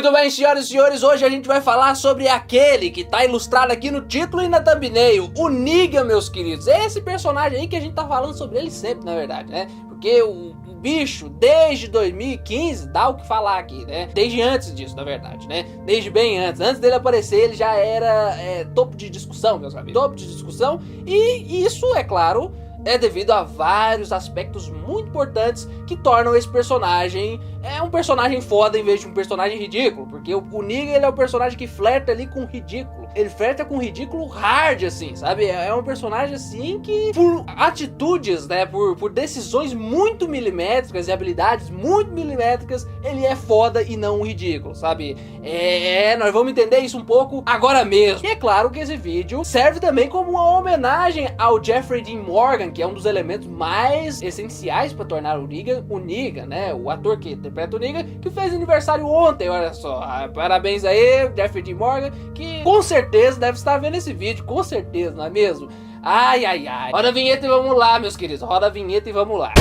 Muito bem, senhoras e senhores, hoje a gente vai falar sobre aquele que tá ilustrado aqui no título e na thumbnail, o Negan, meus queridos. Esse personagem aí que a gente tá falando sobre ele sempre, na verdade, né? Porque o bicho, desde 2015, dá o que falar aqui, né? Desde antes disso, na verdade, né? Desde bem antes dele aparecer, ele já era topo de discussão, meus amigos. Topo de discussão, e isso, é claro, é devido a vários aspectos muito importantes que tornam esse personagem um personagem foda em vez de um personagem ridículo. Porque o Negan, ele é um personagem que flerta ali com o ridículo. Ele flerta com o ridículo hard, assim, sabe? É um personagem, assim, que por atitudes, né, por decisões muito milimétricas e habilidades muito milimétricas, ele é foda e não um ridículo, sabe? Nós vamos entender isso um pouco agora mesmo. E é claro que esse vídeo serve também como uma homenagem ao Jeffrey Dean Morgan, que é um dos elementos mais essenciais para tornar o Negan, né? O ator que interpreta o Negan, que fez aniversário ontem, olha só. Parabéns aí, Jeffrey Dean Morgan, que com certeza deve estar vendo esse vídeo, com certeza, não é mesmo? Ai, ai, ai. Roda a vinheta e vamos lá, meus queridos. Roda a vinheta e vamos lá.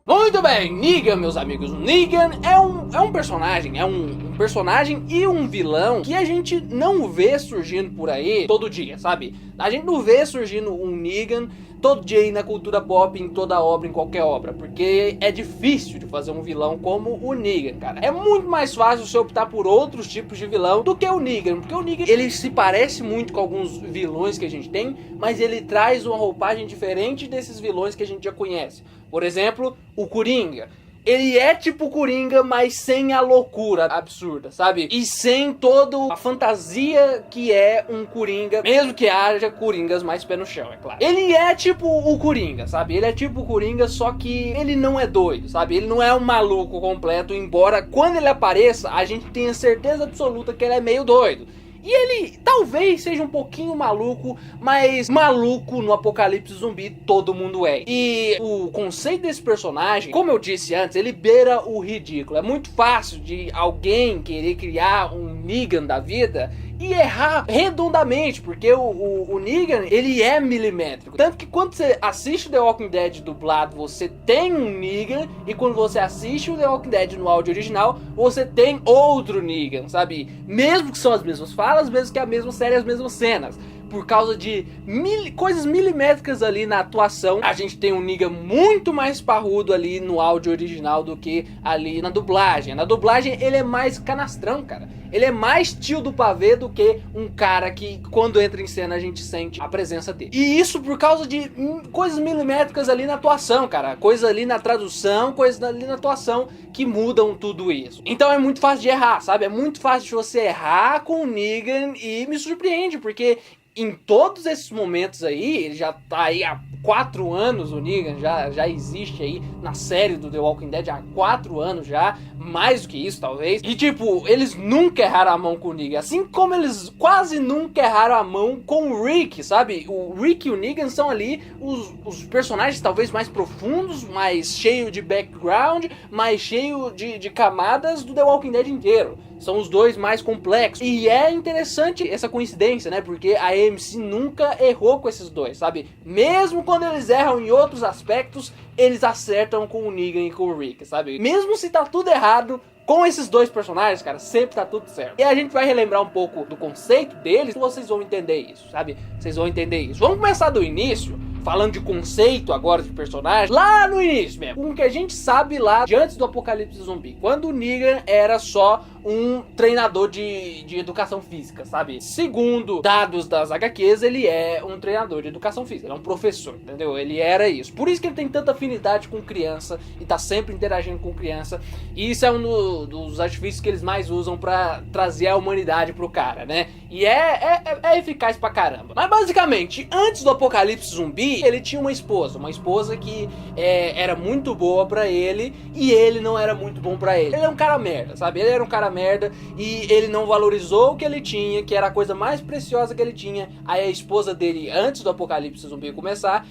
Muito bem, Negan, meus amigos. Negan é um personagem, um personagem e um vilão que a gente não vê surgindo por aí todo dia, sabe? A gente não vê surgindo um Negan todo dia aí na cultura pop, em toda obra, em qualquer obra, porque é difícil de fazer um vilão como o Negan, cara. É muito mais fácil você optar por outros tipos de vilão do que o Negan, porque o Negan, ele se parece muito com alguns vilões que a gente tem, mas ele traz uma roupagem diferente desses vilões que a gente já conhece. Por exemplo, o Coringa. Ele é tipo o Coringa, mas sem a loucura absurda, sabe? E sem toda a fantasia que é um Coringa, mesmo que haja Coringas mais pé no chão, é claro. Ele é tipo o Coringa, sabe? Ele é tipo o Coringa, só que ele não é doido, sabe? Ele não é um maluco completo, embora quando ele apareça, a gente tenha certeza absoluta que ele é meio doido. E ele talvez seja um pouquinho maluco, mas maluco no apocalipse zumbi todo mundo é. E o conceito desse personagem, como eu disse antes, ele beira o ridículo. É muito fácil de alguém querer criar um Negan da vida e errar redondamente, porque o Negan, ele é milimétrico. Tanto que quando você assiste The Walking Dead dublado, você tem um Negan, e quando você assiste o The Walking Dead no áudio original, você tem outro Negan, sabe? Mesmo que são as mesmas falas, mesmo que a mesma série, as mesmas cenas. Por causa de coisas milimétricas ali na atuação, a gente tem um Negan muito mais parrudo ali no áudio original do que ali na dublagem. Na dublagem ele é mais canastrão, cara. Ele é mais tio do pavê do que um cara que quando entra em cena a gente sente a presença dele. E isso por causa de coisas milimétricas ali na atuação, cara. Coisas ali na tradução, coisas ali na atuação que mudam tudo isso. Então é muito fácil de errar, sabe? É muito fácil de você errar com o Negan e me surpreende, porque em todos esses momentos aí, ele já tá aí há 4 anos, o Negan já existe aí na série do The Walking Dead há 4 anos já, mais do que isso talvez. E tipo, eles nunca erraram a mão com o Negan, assim como eles quase nunca erraram a mão com o Rick, sabe? O Rick e o Negan são ali os personagens talvez mais profundos, mais cheio de background, mais cheio de camadas do The Walking Dead inteiro. São os dois mais complexos. E é interessante essa coincidência, né? Porque a AMC nunca errou com esses dois, sabe? Mesmo quando eles erram em outros aspectos, eles acertam com o Negan e com o Rick, sabe? Mesmo se tá tudo errado, com esses dois personagens, cara, sempre tá tudo certo. E a gente vai relembrar um pouco do conceito deles, e vocês vão entender isso, sabe? Vocês vão entender isso. Vamos começar do início, falando de conceito agora de personagem, lá no início mesmo, com o que a gente sabe lá de antes do apocalipse zumbi, quando o Negan era só um treinador de educação física, sabe? Segundo dados das HQs, ele é um treinador de educação física, ele é um professor, entendeu? Ele era isso. Por isso que ele tem tanta afinidade com criança e tá sempre interagindo com criança. E isso é um dos artifícios que eles mais usam pra trazer a humanidade pro cara, né? E é eficaz pra caramba. Mas basicamente, antes do apocalipse zumbi, ele tinha uma esposa que era muito boa pra ele e ele não era muito bom pra ele. Ele é um cara merda, sabe? Ele era um cara pra merda e ele não valorizou o que ele tinha, que era a coisa mais preciosa que ele tinha. Aí a esposa dele, antes do apocalipse zumbi começar,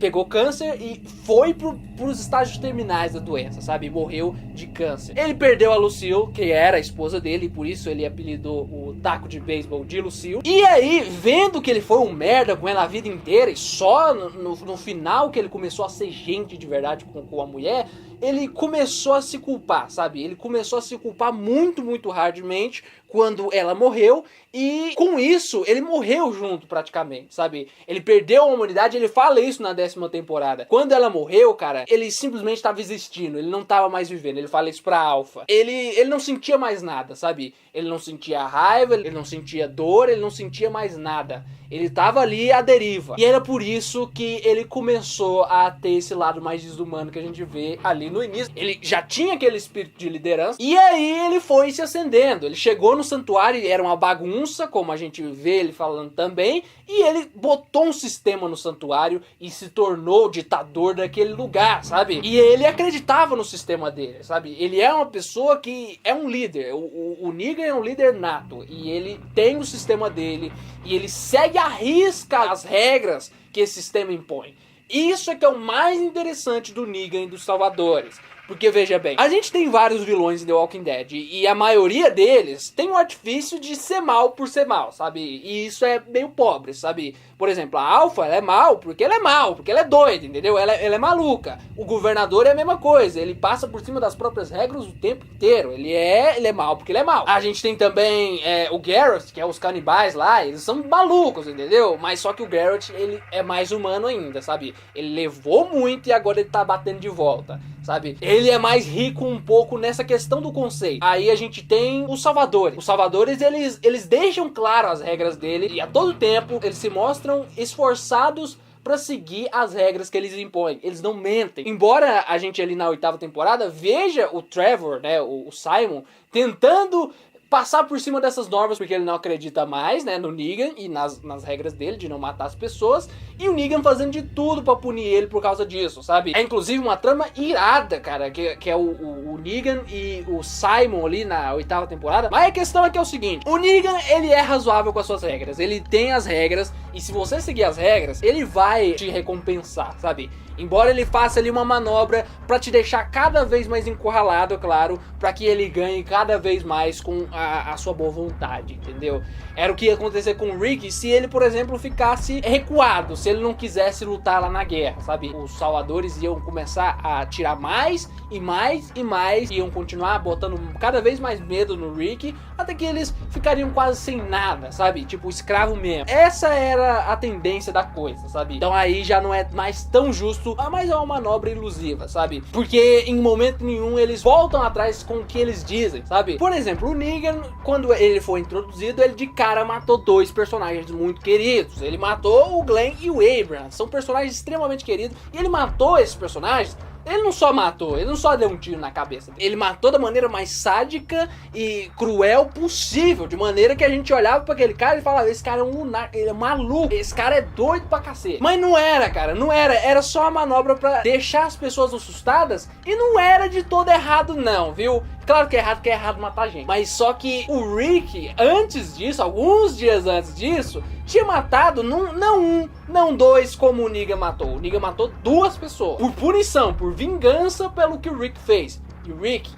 pegou câncer e foi pros estágios terminais da doença, sabe? Morreu de câncer. Ele perdeu a Lucille, que era a esposa dele, e por isso ele apelidou o taco de beisebol de Lucille. E aí, vendo que ele foi um merda com ela a vida inteira, e só no final que ele começou a ser gente de verdade com a mulher, ele começou a se culpar, sabe? Ele começou a se culpar muito, muito hardmente quando ela morreu, e com isso ele morreu junto praticamente, sabe? Ele perdeu a humanidade, ele fala isso na 10ª temporada. Quando ela morreu, cara, ele simplesmente estava existindo, ele não estava mais vivendo, ele fala isso pra Alpha. Ele não sentia mais nada, sabe? Ele não sentia raiva, ele não sentia dor, ele não sentia mais nada. Ele tava ali à deriva. E era por isso que ele começou a ter esse lado mais desumano que a gente vê ali no início. Ele já tinha aquele espírito de liderança, e aí ele foi se acendendo. Ele chegou no santuário, era uma bagunça, como a gente vê ele falando também, e ele botou um sistema no santuário e se tornou o ditador daquele lugar, sabe? E ele acreditava no sistema dele, sabe? Ele é uma pessoa que é um líder. O Negan é um líder nato, e ele tem o sistema dele, e ele segue à risca as regras que esse sistema impõe. Isso é que é o mais interessante do Negan e dos Salvadores. Porque, veja bem, a gente tem vários vilões em The Walking Dead, e a maioria deles tem o artifício de ser mal por ser mal, sabe? E isso é meio pobre, sabe? Por exemplo, a Alpha, ela é mal, porque ela é doida, entendeu? Ela é maluca. O governador é a mesma coisa, ele passa por cima das próprias regras o tempo inteiro. Ele é mal porque ele é mal. A gente tem também o Garrett, que é os canibais lá, eles são malucos, entendeu? Mas só que o Garrett, ele é mais humano ainda, sabe? Ele levou muito e agora ele tá batendo de volta, sabe? Ele é mais rico um pouco nessa questão do conceito. Aí a gente tem os Salvadores. Os Salvadores, eles deixam claro as regras dele, e a todo tempo eles se mostram esforçados pra seguir as regras que eles impõem. Eles não mentem. Embora a gente ali na 8ª temporada veja o Trevor, né, o Simon, tentando passar por cima dessas normas, porque ele não acredita mais, né, no Negan e nas regras dele de não matar as pessoas, e o Negan fazendo de tudo pra punir ele por causa disso, sabe? É inclusive uma trama irada, cara, que é o Negan e o Simon ali na 8ª temporada. Mas a questão é que é o seguinte: o Negan, ele é razoável com as suas regras, ele tem as regras, e se você seguir as regras, ele vai te recompensar, sabe? Embora ele faça ali uma manobra pra te deixar cada vez mais encurralado, é claro, pra que ele ganhe cada vez mais com a sua boa vontade, entendeu? Era o que ia acontecer com o Rick se ele, por exemplo, ficasse recuado, se ele não quisesse lutar lá na guerra, sabe? Os Salvadores iam começar a tirar mais e mais e mais, iam continuar botando cada vez mais medo no Rick, até que eles ficariam quase sem nada, sabe? Tipo, escravo mesmo. Essa era a tendência da coisa, sabe? Então aí já não é mais tão justo, mas é uma manobra ilusiva, sabe? Porque em momento nenhum eles voltam atrás com o que eles dizem, sabe? Por exemplo, o Negan, quando ele foi introduzido, ele de cara matou 2 personagens muito queridos. Ele matou o Glenn e o Abraham. São personagens extremamente queridos, e ele matou esses personagens. Ele não só matou, ele não só deu um tiro na cabeça, ele matou da maneira mais sádica e cruel possível, de maneira que a gente olhava pra aquele cara e falava: esse cara é um lunático, ele é maluco, esse cara é doido pra cacete. Mas não era, cara, não era, era só uma manobra pra deixar as pessoas assustadas, e não era de todo errado não, viu? Claro que é errado matar gente, mas só que o Rick, antes disso, alguns dias antes disso, tinha matado não 2 como o Negan matou. O Negan matou 2 pessoas, por punição, por vingança pelo que o Rick fez. E o Rick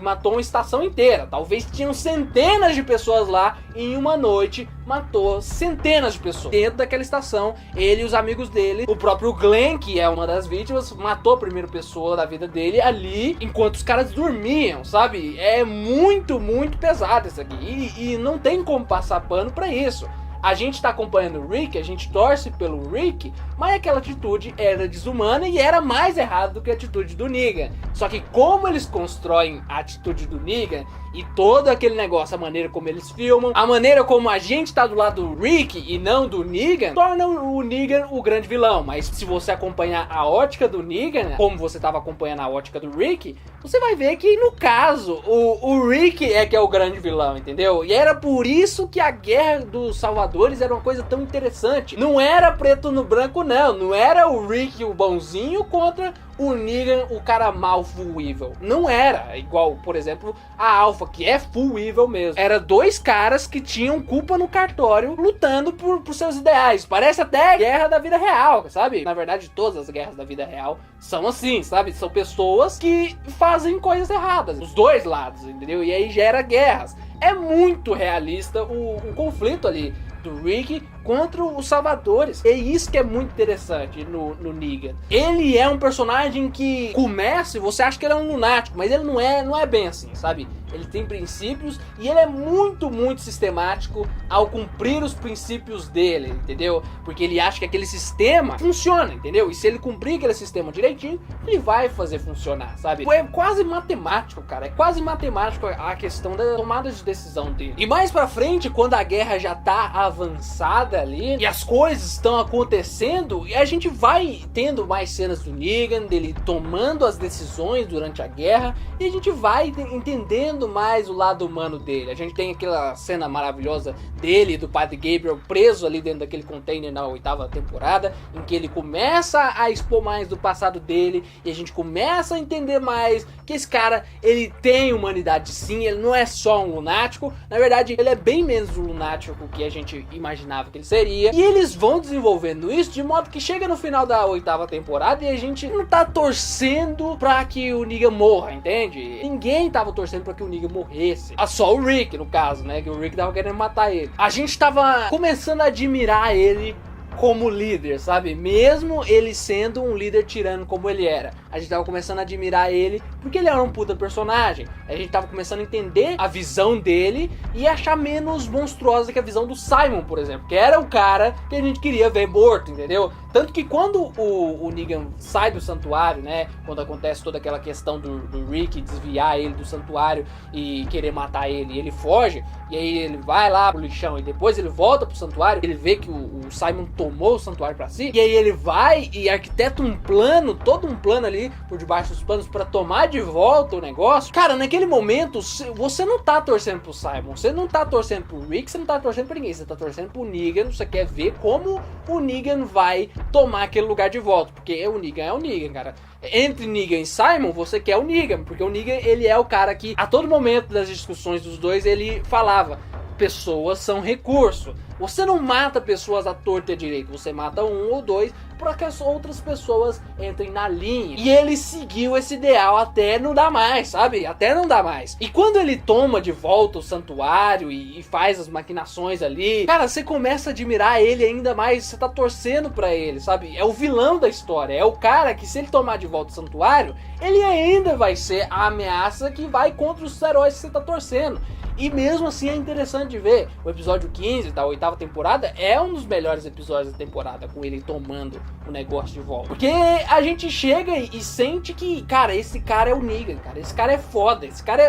matou uma estação inteira. Talvez tinham centenas de pessoas lá, e em uma noite matou centenas de pessoas dentro daquela estação. Ele e os amigos dele, o próprio Glenn, que é uma das vítimas, matou a primeira pessoa da vida dele ali enquanto os caras dormiam, sabe? É muito, muito pesado isso aqui, e não tem como passar pano pra isso. A gente tá acompanhando o Rick, a gente torce pelo Rick, mas aquela atitude era desumana e era mais errada do que a atitude do Negan. Só que como eles constroem a atitude do Negan e todo aquele negócio, a maneira como eles filmam, a maneira como a gente tá do lado do Rick e não do Negan, torna o Negan o grande vilão. Mas se você acompanhar a ótica do Negan, como você tava acompanhando a ótica do Rick, você vai ver que no caso, o Rick é que é o grande vilão, entendeu? E era por isso que a guerra dos Salvadores era uma coisa tão interessante. Não era preto no branco, não era o Rick o bonzinho contra o Negan o cara mal full evil. Não era igual, por exemplo, a Alpha, que é full evil mesmo. Era dois caras que tinham culpa no cartório lutando por seus ideais. Parece até guerra da vida real, sabe? Na verdade, todas as guerras da vida real são assim, sabe? São pessoas que fazem coisas erradas, os dois lados, entendeu? E aí gera guerras. É muito realista o conflito ali do Rick contra os Salvadores. É isso que é muito interessante no Negan. Ele é um personagem que começa e você acha que ele é um lunático, mas ele não é bem assim, sabe? Ele tem princípios e ele é muito sistemático ao cumprir os princípios dele, entendeu? Porque ele acha que aquele sistema funciona, entendeu? E se ele cumprir aquele sistema direitinho, ele vai fazer funcionar, sabe? É quase matemático, cara. É quase matemático a questão da tomada de decisão dele. E mais pra frente, quando a guerra já tá avançada ali e as coisas estão acontecendo, e a gente vai tendo mais cenas do Negan, dele tomando as decisões durante a guerra, e a gente vai entendendo mais o lado humano dele. A gente tem aquela cena maravilhosa dele e do Padre Gabriel preso ali dentro daquele container na 8ª temporada, em que ele começa a expor mais do passado dele, e a gente começa a entender mais que esse cara, ele tem humanidade sim, ele não é só um lunático. Na verdade, ele é bem menos um lunático que a gente imaginava que ele seria, e eles vão desenvolvendo isso de modo que chega no final da 8ª temporada e a gente não tá torcendo pra que o Negan morra, entende? Ninguém tava torcendo pra que o Negan morresse. Só o Rick, no caso, né? Que o Rick tava querendo matar ele. A gente tava começando a admirar ele como líder, sabe? Mesmo ele sendo um líder tirano como ele era, a gente tava começando a admirar ele porque ele era um puta personagem. A gente tava começando a entender a visão dele e achar menos monstruosa que a visão do Simon, por exemplo, que era o cara que a gente queria ver morto, entendeu? Tanto que quando o Negan sai do santuário, né? Quando acontece toda aquela questão do Rick desviar ele do santuário e querer matar ele, ele foge, e aí ele vai lá pro lixão e depois ele volta pro santuário, ele vê que o Simon tomou o santuário pra si, e aí ele vai e arquiteta um plano, todo um plano ali por debaixo dos panos pra tomar de volta o negócio. Cara, naquele momento você não tá torcendo pro Simon, você não tá torcendo pro Rick, você não tá torcendo pra ninguém, você tá torcendo pro Negan. Você quer ver como o Negan vai tomar aquele lugar de volta, porque o Negan é o Negan, cara. Entre Negan e Simon, você quer o Negan, porque o Negan, ele é o cara que a todo momento das discussões dos dois, ele falava: pessoas são recurso. Você não mata pessoas à torta e à direita, você mata um ou dois para que as outras pessoas entrem na linha. E ele seguiu esse ideal até não dar mais, sabe? Até não dar mais. E quando ele toma de volta o santuário e faz as maquinações ali, cara, você começa a admirar ele ainda mais, você tá torcendo pra ele, sabe? É o vilão da história, é o cara que, se ele tomar de volta o santuário, ele ainda vai ser a ameaça que vai contra os heróis que você tá torcendo. E mesmo assim é interessante de ver. O episódio 15 da 8ª temporada é um dos melhores episódios da temporada, com ele tomando o negócio de volta. Porque a gente chega e sente que, cara, esse cara é o Negan, cara. Esse cara é foda. Esse cara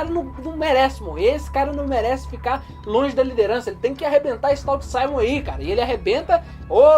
não merece morrer. Esse cara não merece ficar longe da liderança. Ele tem que arrebentar esse tal de Simon aí, cara. E ele arrebenta,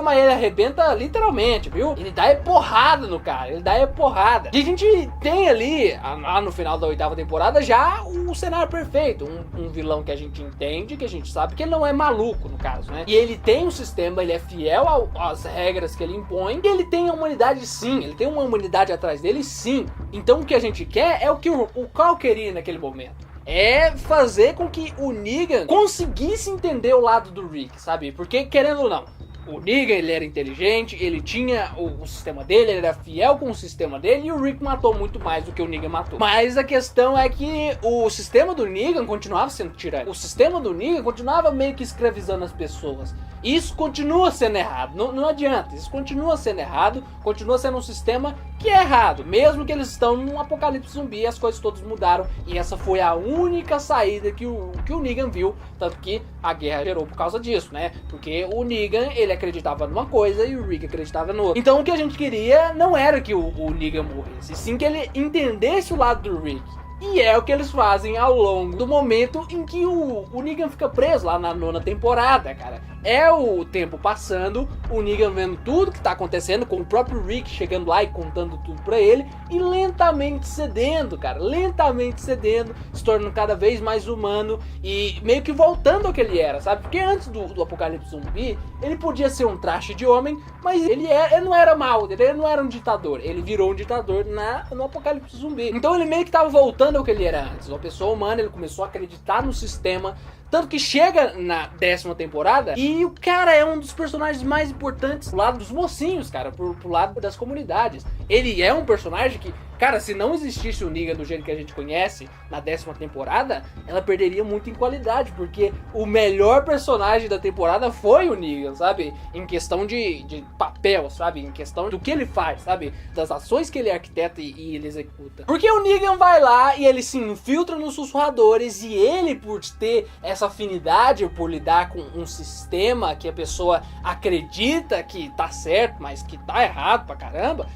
mas ele arrebenta literalmente, viu? Ele dá porrada no cara. Ele dá porrada. E a gente tem ali, lá no final da 8ª temporada, já o cenário perfeito. Um vilão que a gente entende, que a gente sabe que ele não é maluco, no caso, né? E ele tem um sistema, ele é fiel às regras que ele impõe, e ele tem a humanidade sim, ele tem uma humanidade atrás dele sim. Então o que a gente quer é o que o Cal queria naquele momento. É fazer com que o Negan conseguisse entender o lado do Rick, sabe? Porque, querendo ou não, o Negan, ele era inteligente, ele tinha o sistema dele, ele era fiel com o sistema dele, e o Rick matou muito mais do que o Negan matou. Mas a questão é que o sistema do Negan continuava sendo tirano. O sistema do Negan continuava meio que escravizando as pessoas. Isso continua sendo errado, não adianta, isso continua sendo errado, continua sendo um sistema que é errado, mesmo que eles estão num apocalipse zumbi e as coisas todas mudaram, e essa foi a única saída que o Negan viu, tanto que a guerra gerou por causa disso, né? Porque o Negan, ele acreditava numa coisa e o Rick acreditava noutra. Então o que a gente queria não era que o Negan morresse, sim que ele entendesse o lado do Rick. E é o que eles fazem ao longo do momento em que o Negan fica preso lá na 9ª temporada, cara. é o tempo passando, o Negan vendo tudo que tá acontecendo, com o próprio Rick chegando lá e contando tudo pra ele, e lentamente cedendo, cara, lentamente cedendo, se tornando cada vez mais humano e meio que voltando ao que ele era, sabe? Porque antes do apocalipse zumbi, ele podia ser um traste de homem, mas ele não era mau, ele não era um ditador, ele virou um ditador no apocalipse zumbi. Então ele meio que tava voltando ao que ele era antes, uma pessoa humana, ele começou a acreditar no sistema, tanto que chega na 10ª temporada e o cara é um dos personagens mais importantes pro lado dos mocinhos, cara, pro lado das comunidades. Ele é um personagem que, cara, se não existisse o Negan do jeito que a gente conhece na 10ª temporada, ela perderia muito em qualidade, porque o melhor personagem da temporada foi o Negan, sabe? Em questão de papel, sabe? Em questão do que ele faz, sabe? Das ações que ele arquiteta e ele executa. Porque o Negan vai lá e ele se infiltra nos sussurradores e ele, por ter essa afinidade, por lidar com um sistema que a pessoa acredita que tá certo, mas que tá errado pra caramba,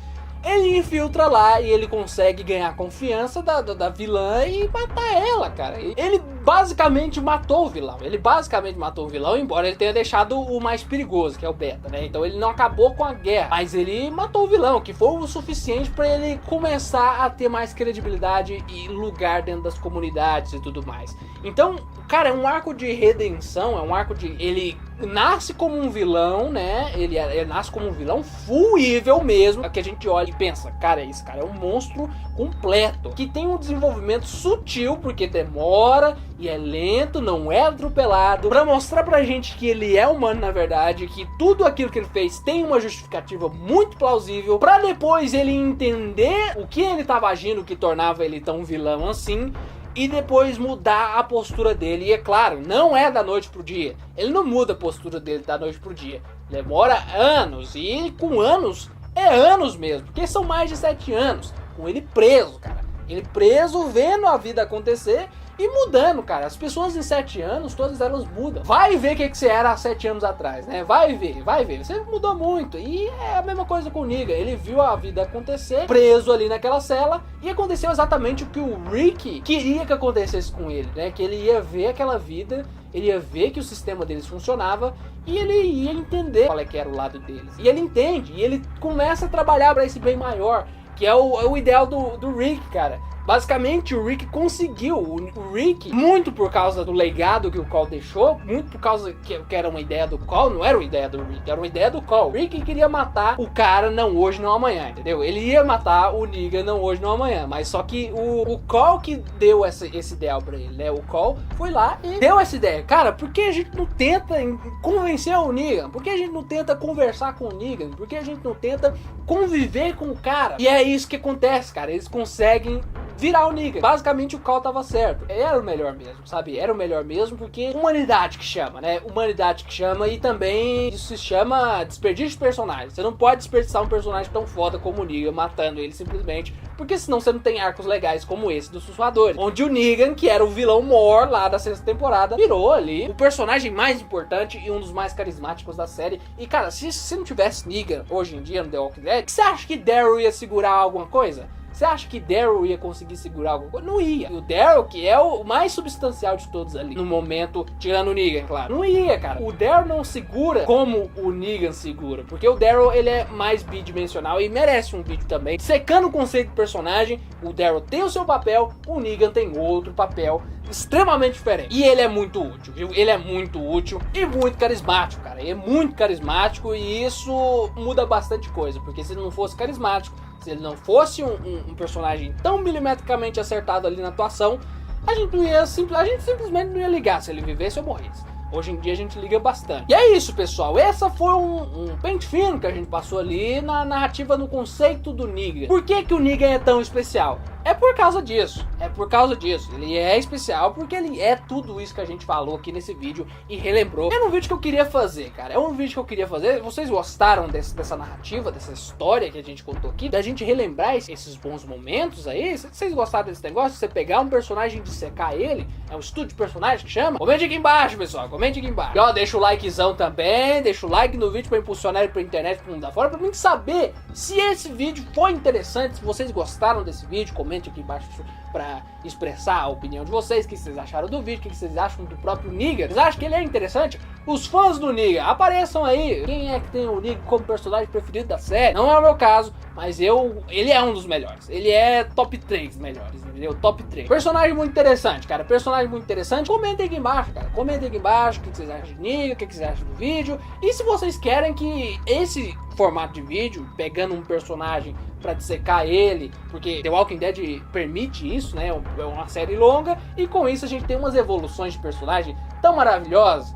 ele infiltra lá e ele consegue ganhar a confiança da vilã e matar ela, cara. Ele basicamente matou o vilão. Embora ele tenha deixado o mais perigoso, que é o Beta, né? Então ele não acabou com a guerra, mas ele matou o vilão, que foi o suficiente pra ele começar a ter mais credibilidade e lugar dentro das comunidades e tudo mais. Então, cara, é um arco de redenção, é um arco de... Ele nasce como um vilão, né? Ele nasce como um vilão full evil mesmo, que a gente olha e pensa, cara, esse cara é um monstro completo, que tem um desenvolvimento sutil, porque demora e é lento, não é atropelado, pra mostrar pra gente que ele é humano na verdade, que tudo aquilo que ele fez tem uma justificativa muito plausível, pra depois ele entender o que ele tava agindo que tornava ele tão vilão assim, e depois mudar a postura dele. E é claro, não é da noite pro dia. Ele não muda a postura dele da noite pro dia. Demora anos. E com anos, é anos mesmo. Porque são mais de 7 anos. Com ele preso, cara. Ele preso, vendo a vida acontecer e mudando, cara. As pessoas em 7 anos, todas elas mudam. Vai ver o que você era há 7 anos atrás, né? Vai ver. Você mudou muito. E é a mesma coisa com o Negan. Ele viu a vida acontecer, preso ali naquela cela, e aconteceu exatamente o que o Rick queria que acontecesse com ele, né? Que ele ia ver aquela vida, ele ia ver que o sistema deles funcionava, e ele ia entender qual é que era o lado deles. E ele entende, e ele começa a trabalhar para esse bem maior, que é o ideal do Rick, cara. Basicamente o Rick conseguiu, o Rick, muito por causa do legado que o Cole deixou, muito por causa que era uma ideia do Cole, não era uma ideia do Rick, era uma ideia do Cole. O Rick queria matar o cara não hoje, não amanhã, entendeu? Ele ia matar o Negan não hoje, não amanhã, mas só que o Cole que deu esse ideal pra ele, né? O Cole foi lá e deu essa ideia. Cara, por que a gente não tenta convencer o Negan? Por que a gente não tenta conversar com o Negan? Por que a gente não tenta conviver com o cara? E é isso que acontece, cara, eles conseguem virar o Negan. Basicamente o Cole tava certo. Era o melhor mesmo, sabe? Era o melhor mesmo porque humanidade que chama, né? Humanidade que chama, e também isso se chama desperdício de personagem. Você não pode desperdiçar um personagem tão foda como o Negan, matando ele simplesmente, porque senão você não tem arcos legais como esse dos Sussurradores, onde o Negan, que era o vilão mor lá da 6ª temporada, virou ali o personagem mais importante e um dos mais carismáticos da série. E cara, se não tivesse Negan hoje em dia no The Walking Dead, você acha que Daryl ia segurar alguma coisa? Você acha que Daryl ia conseguir segurar alguma coisa? Não ia. E o Daryl, que é o mais substancial de todos ali, no momento, tirando o Negan, claro. Não ia, cara. O Daryl não segura como o Negan segura. Porque o Daryl, ele é mais bidimensional e merece um vídeo também. Secando o conceito do personagem, o Daryl tem o seu papel, o Negan tem outro papel extremamente diferente. E ele é muito útil, viu? Ele é muito útil e muito carismático, cara. Ele é muito carismático e isso muda bastante coisa. Porque se ele não fosse carismático, se ele não fosse um personagem tão milimetricamente acertado ali na atuação, a gente simplesmente não ia ligar se ele vivesse ou morresse. Hoje em dia a gente liga bastante. E é isso, pessoal. Essa foi um pente fino que a gente passou ali na narrativa, no conceito do Negan. Por que que o Negan é tão especial? É por causa disso. É por causa disso. Ele é especial porque ele é tudo isso que a gente falou aqui nesse vídeo e relembrou. É um vídeo que eu queria fazer, cara. É um vídeo que eu queria fazer. Vocês gostaram dessa narrativa, dessa história que a gente contou aqui? Da gente relembrar esses bons momentos aí? Vocês gostaram desse negócio? Você pegar um personagem e dissecar ele? É um estudo de personagem que chama? Comente aqui embaixo, pessoal. Comente aqui embaixo. E ó, deixa o likezão também. Deixa o like no vídeo pra impulsionar ele pra internet, pro mundo da fora. Pra mim saber se esse vídeo foi interessante. Se vocês gostaram desse vídeo, comente comente aqui embaixo pra expressar a opinião de vocês, o que vocês acharam do vídeo, o que vocês acham do próprio Negan. Vocês acham que ele é interessante? Os fãs do Negan, apareçam aí. Quem é que tem o Negan como personagem preferido da série? Não é o meu caso, mas ele é um dos melhores. Ele é top 3 melhores, entendeu? Top 3. Personagem muito interessante, cara. Personagem muito interessante. Comentem aqui embaixo, cara. Comentem aqui embaixo o que vocês acham de Negan, o que vocês acham do vídeo. E se vocês querem que esse formato de vídeo, pegando um personagem pra dissecar ele, porque The Walking Dead permite isso, né? É uma série longa, e com isso a gente tem umas evoluções de personagem tão maravilhosas,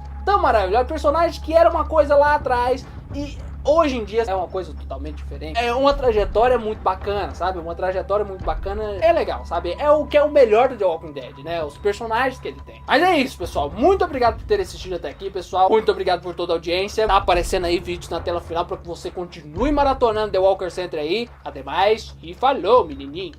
personagens que era uma coisa lá atrás e hoje em dia é uma coisa totalmente diferente. É uma trajetória muito bacana, sabe? Uma trajetória muito bacana, é legal, sabe? É o que é o melhor do The Walking Dead, né? Os personagens que ele tem. Mas é isso, pessoal. Muito obrigado por ter assistido até aqui, pessoal. Muito obrigado por toda a audiência. Tá aparecendo aí vídeos na tela final para que você continue maratonando The Walker Center aí. Até mais e falou, menininho!